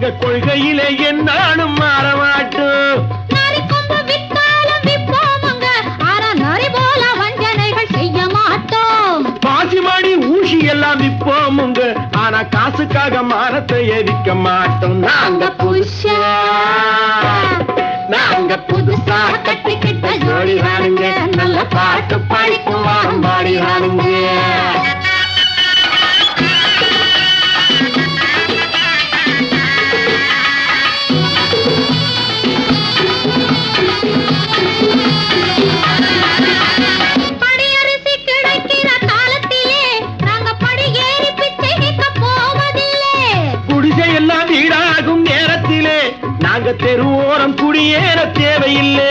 எங்க கொள்கையிலே என்னாலும் மாறமாட்டோம். நரிக்கொம்பு வித்தாலும் விற்போமுங்க, ஆனா நரி போல வஞ்சனைகள் செய்ய மாட்டோம். பாசிமாடி ஊசி எல்லாம் விற்போமுங்க, ஆனா காசுக்காக மானத்தை எரிக்க மாட்டோம். நாங்க புதுசா கட்டிக்கிட்ட ஜோடிதானுங்க, நல்ல பாட்டு படிக்கும் வாரம்பாடிதானுங்க. படியரிசி கிடைக்கிற காலத்திலே நாங்க படியேறி பிச்சை கேட்க போவதில்லை. குடிசை எல்லாம் வீடாகும் நேரத்திலே நாங்க தெருவோரம் குடியேற